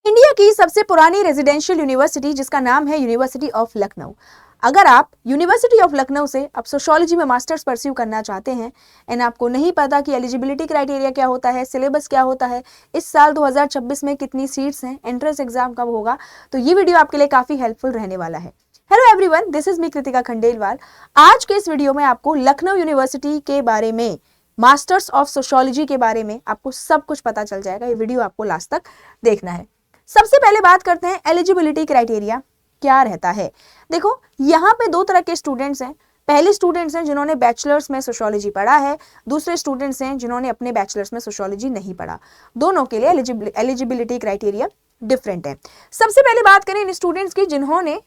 India की सबसे पुरानी रेजिडेंशियल यूनिवर्सिटी जिसका नाम है यूनिवर्सिटी ऑफ लखनऊ। अगर आप यूनिवर्सिटी ऑफ लखनऊ से अब सोशियोलॉजी में मास्टर्स परस्यू करना चाहते हैं एंड आपको नहीं पता कि एलिजिबिलिटी क्राइटेरिया क्या होता है, सिलेबस क्या होता है, इस साल 2026 में कितनी सीट्स हैं, एंट्रेंस एग्जाम कब होगा, तो ये वीडियो आपके लिए काफी हेल्पफुल रहने वाला है। Hello everyone, this is me Kritika Khandelwal. आज के इस वीडियो में आपको लखनऊ यूनिवर्सिटी के बारे में, मास्टर्स ऑफ सोशियोलॉजी के बारे में आपको सब कुछ पता चल जाएगा। ये वीडियो आपको लास्ट तक देखना है। सबसे पहले बात करते हैं एलिजिबिलिटी क्राइटेरिया क्या रहता है। देखो, यहाँ पे दो तरह के स्टूडेंट्स हैं। पहले स्टूडेंट्स हैं जिन्होंने बैचलर्स में सोशियोलॉजी पढ़ा है, दूसरे स्टूडेंट्स हैं जिन्होंने अपने बैचलर्स में सोशियोलॉजी नहीं पढ़ा। दोनों के लिए एलिजिबिलिटी क्राइटेरिया डिफरेंट है। सबसे पहले बात करें इन स्टूडेंट्स की जिन्होंने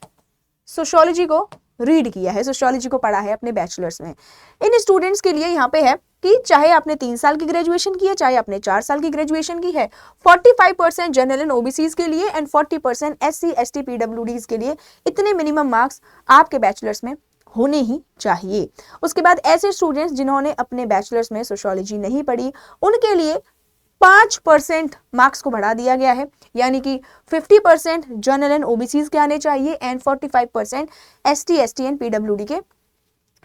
सोशियोलॉजी को रीड किया है, सोशियोलॉजी को पढ़ा है अपने बैचलर्स में। इन स्टूडेंट्स के लिए यहाँ पे है कि चाहे आपने 3 साल की ग्रेजुएशन की है, चाहे आपने 4 साल की ग्रेजुएशन की है, 45% जनरल एंड ओबीसीज के लिए एंड 40% एससी एसटी पीडब्ल्यूडीज के लिए इतने मिनिमम मार्क्स आपके बैचलर्स में होने ही चाहिए। उसके बाद ऐसे स्टूडेंट्स जिन्होंने अपने बैचलर्स में सोशियोलॉजी नहीं पढ़ी, उनके लिए 5% मार्क्स को बढ़ा दिया गया है, यानी कि 50% जनरल एंड ओबीसीज के आने चाहिए and 45% ST ST and PWD के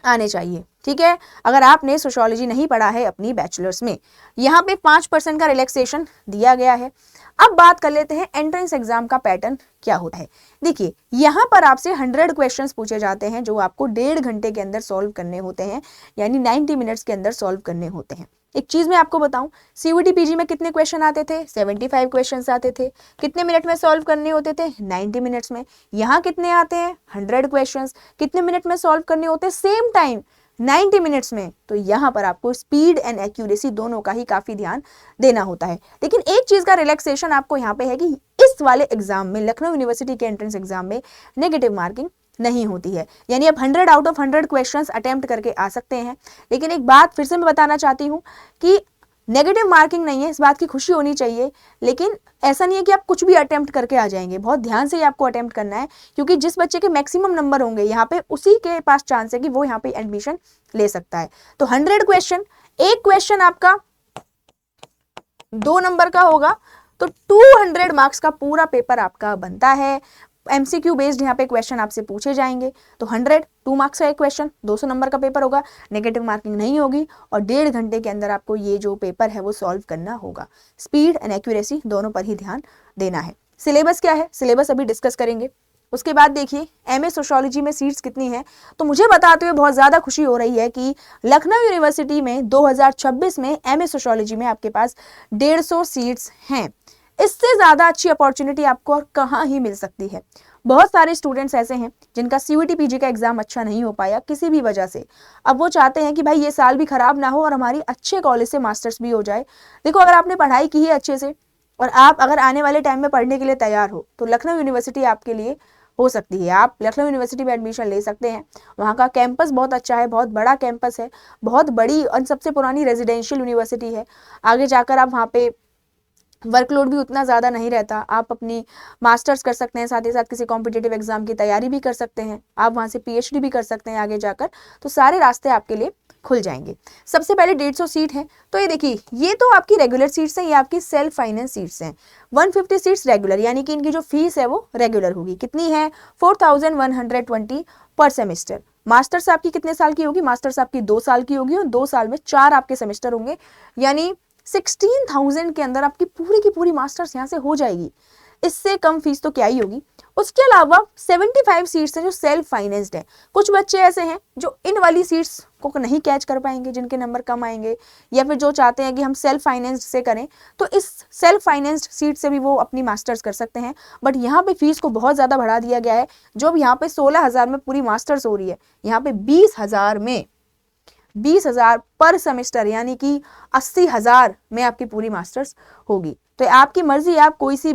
आने चाहिए। ठीक है, अगर आपने सोशियोलॉजी नहीं पढ़ा है अपनी बैचलर्स में, यहाँ पे 5% का रिलैक्सेशन दिया गया है। अब बात कर लेते हैं एंट्रेंस एग्जाम का पैटर्न क्या होता है। देखिए, यहाँ पर आपसे 100 क्वेश्चंस पूछे जाते हैं जो आपको 1.5 घंटे के अंदर सॉल्व करने होते हैं, यानी 90 मिनट्स के अंदर सॉल्व करने होते हैं। एक चीज मैं आपको बताऊं, सीयूटी पीजी में कितने क्वेश्चन आते थे? 75 क्वेश्चंस आते थे। कितने मिनट में सॉल्व करने होते थे? 90 मिनट्स में। यहाँ कितने आते हैं? 100 क्वेश्चंस। कितने मिनट में सॉल्व करने होते हैं? सेम टाइम 90 मिनट्स में। तो यहाँ पर आपको स्पीड एंड एक्यूरेसी दोनों का ही काफी ध्यान देना होता है। लेकिन एक चीज का रिलैक्सेशन आपको यहाँ पे है कि इस वाले एग्जाम में, लखनऊ यूनिवर्सिटी के एंट्रेंस एग्जाम में नेगेटिव मार्किंग नहीं होती है, यानी आप 100 आउट ऑफ 100 क्वेश्चंस अटेम्प्ट करके आ सकते हैं। लेकिन एक बात फिर से मैं बताना चाहती हूँ कि नेगेटिव मार्किंग नहीं है, इस बात की खुशी होनी चाहिए। लेकिन ऐसा नहीं है कि आप कुछ भी अटेम्प्ट करके आ जाएंगे, बहुत ध्यान से ही आपको अटेम्प्ट करना है, क्योंकि जिस बच्चे के मैक्सिमम नंबर होंगे यहाँ पे, उसी के पास चांस है कि वो यहाँ पे एडमिशन ले सकता है। तो 100 क्वेश्चन, एक क्वेश्चन आपका 2 नंबर का होगा, तो 200 मार्क्स का पूरा पेपर आपका बनता है। एमसीक्यू बेस्ड यहाँ पे क्वेश्चन आपसे पूछे जाएंगे। तो 100 2 मार्क्स का एक क्वेश्चन, 200 नंबर का पेपर होगा, नेगेटिव मार्किंग नहीं होगी और 1.5 घंटे के अंदर आपको ये जो पेपर है वो सॉल्व करना होगा। स्पीड एंड एक्यूरेसी दोनों पर ही ध्यान देना है। सिलेबस क्या है? सिलेबस अभी डिस्कस करेंगे। उसके बाद देखिए, एमए सोशियोलॉजी में सीट्स कितनी है। तो मुझे बताते हुए बहुत ज्यादा खुशी हो रही है कि लखनऊ यूनिवर्सिटी में 2026 में एमए सोशियोलॉजी में आपके पास 150 सीट्स हैं। इससे ज्यादा अच्छी अपॉर्चुनिटी आपको और कहाँ ही मिल सकती है। बहुत सारे स्टूडेंट्स ऐसे हैं जिनका सीयूटी पीजी का एग्जाम अच्छा नहीं हो पाया किसी भी वजह से। अब वो चाहते हैं कि भाई ये साल भी खराब ना हो और हमारी अच्छे कॉलेज से मास्टर्स भी हो जाए। देखो, अगर आपने पढ़ाई की है अच्छे से और आप अगर आने वाले टाइम में पढ़ने के लिए तैयार हो, तो लखनऊ यूनिवर्सिटी आपके लिए हो सकती है। आप लखनऊ यूनिवर्सिटी में एडमिशन ले सकते हैं। वहाँ का कैंपस बहुत अच्छा है, बहुत बड़ा कैंपस है, बहुत बड़ी और सबसे पुरानी रेजिडेंशियल यूनिवर्सिटी है। आगे जाकर आप वहाँ पे वर्कलोड भी उतना ज़्यादा नहीं रहता, आप अपनी मास्टर्स कर सकते हैं, साथ ही साथ किसी कॉम्पिटिटिव एग्जाम की तैयारी भी कर सकते हैं, आप वहाँ से पीएचडी भी कर सकते हैं आगे जाकर। तो सारे रास्ते आपके लिए खुल जाएंगे। सबसे पहले 150 सीट है। तो ये देखिए, ये तो आपकी रेगुलर सीट्स हैं, ये आपकी सेल्फ फाइनेंस सीट्स हैं। 150 सीट्स रेगुलर, यानी कि इनकी जो फीस है वो रेगुलर होगी। कितनी है? 4120 पर सेमेस्टर। मास्टर्स आपकी कितने साल की होगी? मास्टर्स आपकी 2 साल की होगी और 2 साल में 4 आपके सेमेस्टर होंगे, यानी 16,000 के अंदर आपकी पूरी की पूरी मास्टर्स यहाँ से हो जाएगी। इससे कम फीस तो क्या ही होगी। उसके अलावा 75 सीट्स हैं जो सेल्फ फाइनेंस्ड है। कुछ बच्चे ऐसे हैं जो इन वाली सीट्स को नहीं कैच कर पाएंगे, जिनके नंबर कम आएंगे, या फिर जो चाहते हैं कि हम सेल्फ फाइनेंस्ड से करें, तो इस सेल्फ फाइनेंस्ड सीट से भी वो अपनी मास्टर्स कर सकते हैं। बट यहाँ पे फीस को बहुत ज्यादा बढ़ा दिया गया है। जो अब यहाँ पे 16,000 में पूरी मास्टर्स हो रही है, यहाँ पे 20,000 पर सेमेस्टर, यानी कि 80,000 में आपकी पूरी मास्टर्स होगी। तो आपकी मर्जी, आप कोई सी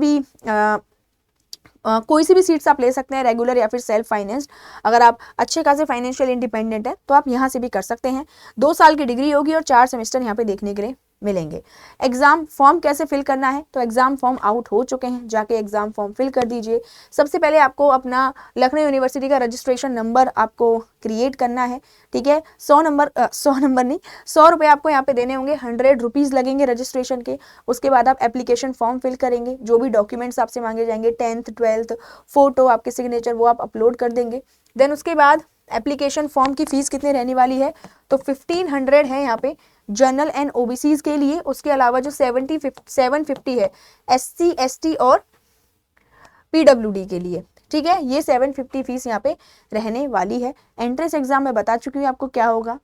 भी सीट्स आप ले सकते हैं, रेगुलर या फिर सेल्फ फाइनेंस्ड। अगर आप अच्छे खासे फाइनेंशियल इंडिपेंडेंट है तो आप यहाँ से भी कर सकते हैं। 2 साल की डिग्री होगी और 4 सेमेस्टर यहाँ पे देखने के लिए मिलेंगे। एग्जाम फॉर्म कैसे फिल करना है, तो एग्जाम फॉर्म आउट हो चुके हैं, जाके एग्जाम फॉर्म फिल कर दीजिए। सबसे पहले आपको अपना लखनऊ यूनिवर्सिटी का रजिस्ट्रेशन नंबर आपको क्रिएट करना है, ठीक है। 100 नंबर नहीं, 100 रुपये आपको यहाँ पे देने होंगे, 100 रुपीज़ लगेंगे रजिस्ट्रेशन के। उसके बाद आप एप्लीकेशन फॉर्म फिल करेंगे, जो भी डॉक्यूमेंट्स आपसे मांगे जाएंगे, 10th 12th फोटो, आपके सिग्नेचर, वो आप अपलोड कर देंगे। देन उसके बाद एप्लीकेशन फॉर्म की फीस कितनी रहने वाली है, तो 1500 है यहाँ पे जनरल एंड ओबीसीज के लिए। उसके अलावा जो 750 है SC ST और PWD के लिए, ठीक है। ये 750 फीस यहाँ पे रहने वाली है। एंट्रेंस एग्जाम में बता चुकी हूँ आपको क्या होगा,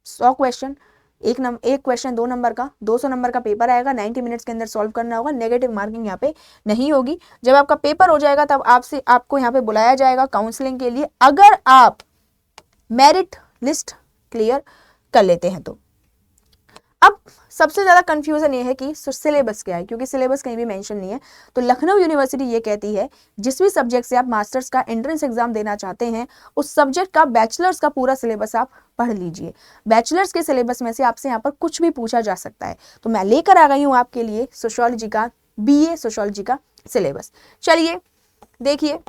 100 क्वेश्चन, एक क्वेश्चन 2 नंबर का, 200 नंबर का पेपर आएगा, 90 मिनट्स के अंदर सॉल्व करना होगा। नेगेटिव मार्किंग यहाँ पे नहीं होगी। जब आपका पेपर हो जाएगा तब आपको यहाँ पे बुलाया जाएगा काउंसलिंग के लिए, अगर आप मेरिट लिस्ट क्लियर कर लेते हैं तो। अब सबसे ज़्यादा कंफ्यूजन ये है कि सिलेबस क्या है, क्योंकि सिलेबस कहीं भी मेंशन नहीं है। तो लखनऊ यूनिवर्सिटी ये कहती है जिस भी सब्जेक्ट से आप मास्टर्स का एंट्रेंस एग्जाम देना चाहते हैं, उस सब्जेक्ट का बैचलर्स का पूरा सिलेबस आप पढ़ लीजिए। बैचलर्स के सिलेबस में से आपसे यहाँ पर कुछ भी पूछा जा सकता है। तो मैं लेकर आ गई हूँ आपके लिए सोशियोलॉजी का, BA सोशियोलॉजी का सिलेबस। चलिए देखिए,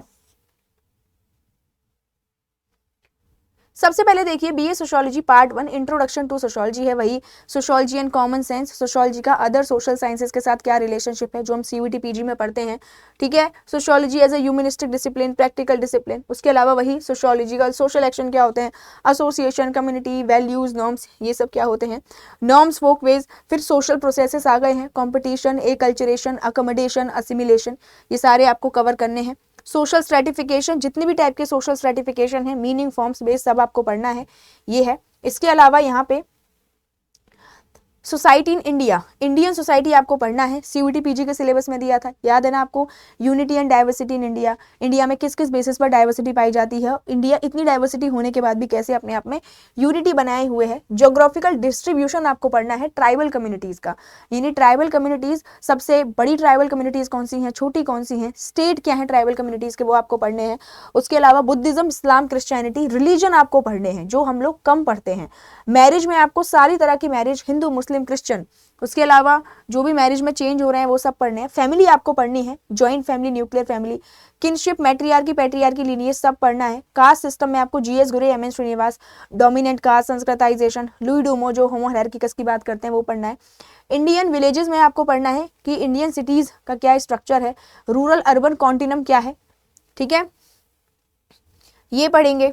सबसे पहले देखिए BA sociology part 1 introduction to sociology है, वही sociology and common sense, sociology का अदर सोशल साइंसेस के साथ क्या रिलेशनशिप है, जो हम CUET PG में पढ़ते हैं, ठीक है। Sociology as a humanistic discipline, practical discipline. उसके अलावा वही सोशियोलॉजिकल सोशल एक्शन क्या होते हैं, एसोसिएशन, कम्युनिटी, वैल्यूज, नॉर्म्स, ये सब क्या होते हैं, नॉर्म्स, फोकवेज। फिर सोशल प्रोसेसेस आ गए हैं, कॉम्पिटिशन, एकल्चरेशन, अकोमोडेशन, असिमिलेशन, ये सारे आपको कवर करने हैं। सोशल स्ट्रेटिफिकेशन, जितने भी टाइप के सोशल स्ट्रेटिफिकेशन है, मीनिंग, फॉर्म्स, बेस, सब आपको पढ़ना है, ये है। इसके अलावा यहाँ पे society in India, Indian society आपको पढ़ना है, CUET PG के सिलेबस में दिया था, याद है ना आपको। Unity and diversity in India, India में किस किस बेसिस पर डाइवर्सिटी पाई जाती है, इंडिया इतनी डाइवर्सिटी होने के बाद भी कैसे अपने आप में यूनिटी बनाए हुए है। ज्योग्राफिकल डिस्ट्रीब्यूशन आपको पढ़ना है ट्राइबल कम्युनिटीज का, यानी ट्राइबल कम्युनिटीज, सबसे बड़ी ट्राइबल कम्युनिटीज कौन सी हैं, छोटी कौन सी हैं, स्टेट क्या है ट्राइबल कम्युनिटीज के, वो आपको पढ़ने हैं। उसके अलावा बुद्धिज्म, इस्लाम, क्रिश्चियनिटी, रिलीजन आपको पढ़ने हैं, जो हम लोग कम पढ़ते हैं। मैरिज में आपको सारी तरह की मैरिज, हिंदू, मुस्लिम, क्रिश्चियन, उसके अलावा जो भी मैरिज में चेंज हो रहे हैं वो सब पढ़ने हैं। फैमिली आपको पढ़नी है, joint family, nuclear family, kinship, matriarchy, patriarchy, lineage, सब पढ़ना है। कास्ट सिस्टम में आपको GS Ghurye, MS Srinivas, dominant caste, Sanskritization, Louis Dumont, जो होमो हायरार्किकस की बात करते हैं, वो पढ़ना है। इंडियन विलेजेस में आपको पढ़ना है कि इंडियन सिटीज का क्या स्ट्रक्चर है, रूरल अर्बन कॉन्टिनम क्या है, ठीक है, ये पढ़ेंगे।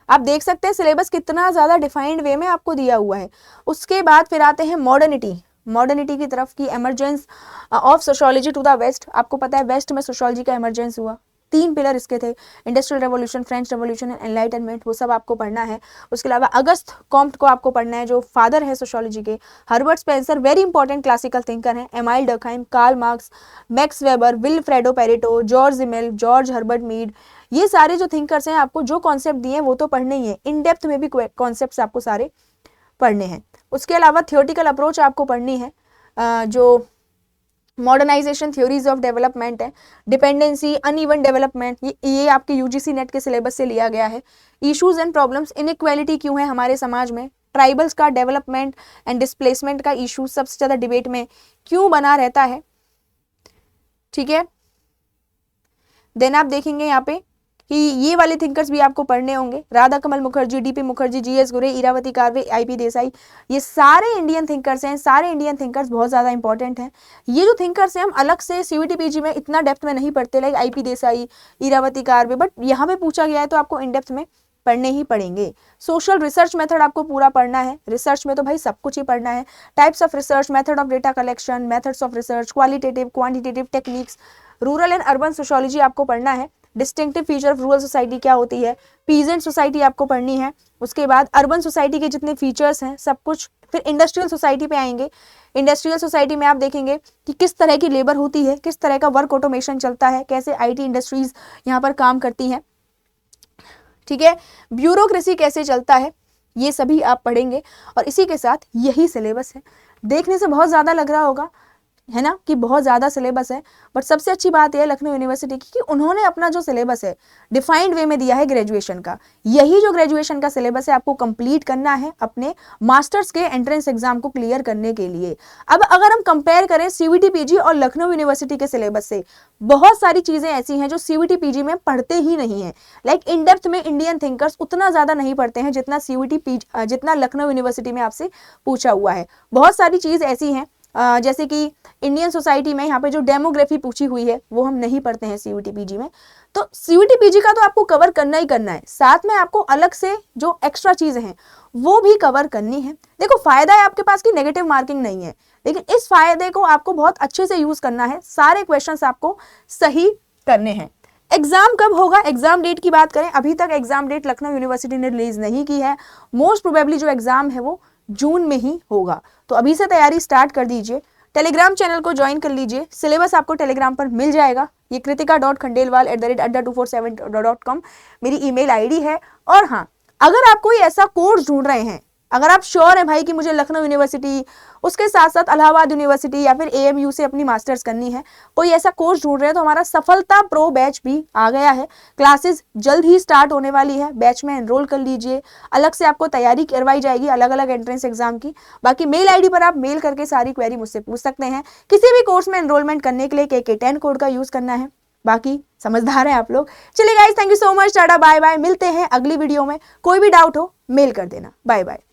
आप देख सकते हैं सिलेबस कितना ज़्यादा डिफाइंड वे में आपको दिया हुआ है। उसके बाद फिर आते हैं मॉडर्निटी की तरफ की, emergence of sociology to the west. आपको पता है वेस्ट में सोशियोलॉजी का एमरजेंस हुआ, 3 पिलर इसके थे, industrial revolution, French revolution and enlightenment, वो सब आपको पढ़ना है। उसके अलावा अगस्त कॉम्ट को आपको पढ़ना है, जो फादर है सोशियोलॉजी के। Herbert Spencer, very important classical thinker हैं। Emile Durkheim, Karl Marx, Max Weber, Vilfredo Pareto, George Simmel, George Herbert Mead, ये सारे जो थिंकर्स हैं, आपको जो कॉन्सेप्ट दिए हैं वो तो पढ़ने ही है। इन डेप्थ में भी कॉन्सेप्ट्स आपको सारे पढ़ने हैं। उसके अलावा थियोरटिकल अप्रोच आपको पढ़नी है, जो मॉडर्नाइजेशन, थ्योरीज ऑफ डेवलपमेंट है, डिपेंडेंसी, अनइवन डेवलपमेंट, ये आपके UGC नेट के सिलेबस से लिया गया है। इश्यूज एंड प्रॉब्लम्स, इनइक्वालिटी क्यों है हमारे समाज में, ट्राइबल्स का डेवलपमेंट एंड डिस्प्लेसमेंट का इशू सबसे ज़्यादा डिबेट में क्यों बना रहता है, ठीक है। देन आप देखेंगे यहाँ पे कि ये वाले थिंकर्स भी आपको पढ़ने होंगे, राधा कमल मुखर्जी, DP मुखर्जी, GS गुरे, इरावती कार्वे, IP देसाई, ये सारे इंडियन थिंकर्स हैं। सारे इंडियन थिंकर्स बहुत ज़्यादा इंपॉर्टेंट हैं। ये जो थिंकर्स हैं हम अलग से CUET PG में इतना डेप्थ में नहीं पढ़ते, like IP Desai, Irawati Karve, but यहाँ पे पूछा गया है तो आपको इन डेप्थ में पढ़ने ही पड़ेंगे। सोशल रिसर्च मेथड आपको पूरा पढ़ना है, रिसर्च में तो भाई सब कुछ ही पढ़ना है। Types of research, method of data collection, methods of research, qualitative, quantitative techniques, rural and urban sociology आपको पढ़ना है। Distinctive feature of rural society क्या होती है, पीजेंट सोसाइटी आपको पढ़नी है। उसके बाद अर्बन सोसाइटी के जितने फीचर्स हैं सब कुछ। फिर इंडस्ट्रियल सोसाइटी पे आएंगे। इंडस्ट्रियल सोसाइटी में आप देखेंगे कि किस तरह की लेबर होती है, किस तरह का वर्क ऑटोमेशन चलता है, कैसे IT इंडस्ट्रीज यहाँ पर काम करती हैं, ठीक है, ब्यूरोक्रेसी कैसे चलता है, ये सभी आप पढ़ेंगे। और इसी के साथ यही सिलेबस है। देखने से बहुत ज़्यादा लग रहा होगा, है ना कि बहुत ज़्यादा सिलेबस है, बट सबसे अच्छी बात यह है लखनऊ यूनिवर्सिटी की कि उन्होंने अपना जो सिलेबस है डिफाइंड वे में दिया है ग्रेजुएशन का। यही जो ग्रेजुएशन का सिलेबस है आपको कंप्लीट करना है अपने मास्टर्स के एंट्रेंस एग्जाम को क्लियर करने के लिए। अब अगर हम कंपेयर करें सीयूईटी पीजी और लखनऊ यूनिवर्सिटी के सिलेबस से, बहुत सारी चीज़ें ऐसी हैं जो सीयूईटी पीजी में पढ़ते ही नहीं है। लाइक इन डेप्थ में इंडियन थिंकर्स उतना ज़्यादा नहीं पढ़ते हैं जितना सीयूईटी पीजी जितना लखनऊ यूनिवर्सिटी में आपसे पूछा हुआ है। बहुत सारी चीज़ ऐसी हैं जैसे कि इंडियन सोसाइटी में यहाँ पे जो डेमोग्राफी पूछी हुई है वो हम नहीं पढ़ते हैं सीयूईटी पीजी में। तो सीयूईटी पीजी का तो आपको कवर करना ही करना है, साथ में आपको अलग से जो एक्स्ट्रा चीज़ें हैं वो भी कवर करनी है। देखो फायदा है आपके पास कि नेगेटिव मार्किंग नहीं है, लेकिन इस फायदे को आपको बहुत अच्छे से यूज करना है, सारे क्वेश्चंस आपको सही करने हैं। एग्जाम कब होगा, एग्जाम डेट की बात करें, अभी तक एग्जाम डेट लखनऊ यूनिवर्सिटी ने रिलीज नहीं की है। मोस्ट प्रोबेबली जो एग्जाम है वो जून में ही होगा, तो अभी से तैयारी स्टार्ट कर दीजिए। टेलीग्राम चैनल को ज्वाइन कर लीजिए, सिलेबस आपको टेलीग्राम पर मिल जाएगा। ये kritika.khandelwal@adda24/7.com मेरी ईमेल आईडी है। और हाँ, अगर आप कोई ऐसा कोर्स ढूंढ रहे हैं, अगर आप श्योर हैं भाई कि मुझे लखनऊ यूनिवर्सिटी उसके साथ साथ इलाहाबाद यूनिवर्सिटी या फिर एएमयू से अपनी मास्टर्स करनी है, कोई ऐसा कोर्स ढूंढ रहे हैं, तो हमारा सफलता प्रो बैच भी आ गया है। क्लासेस जल्द ही स्टार्ट होने वाली है, बैच में एनरोल कर लीजिए। अलग से आपको तैयारी करवाई जाएगी अलग अलग एंट्रेंस एग्जाम की। बाकी मेल आईडी पर आप मेल करके सारी क्वेरी मुझसे पूछ सकते हैं। किसी भी कोर्स में एनरोलमेंट करने के लिए KK10 कोड का यूज करना है। बाकी समझदार हैं आप लोग। चलिए guys, thank you so much, tata bye bye. मिलते हैं अगली वीडियो में। कोई भी डाउट हो मेल कर देना। Bye bye.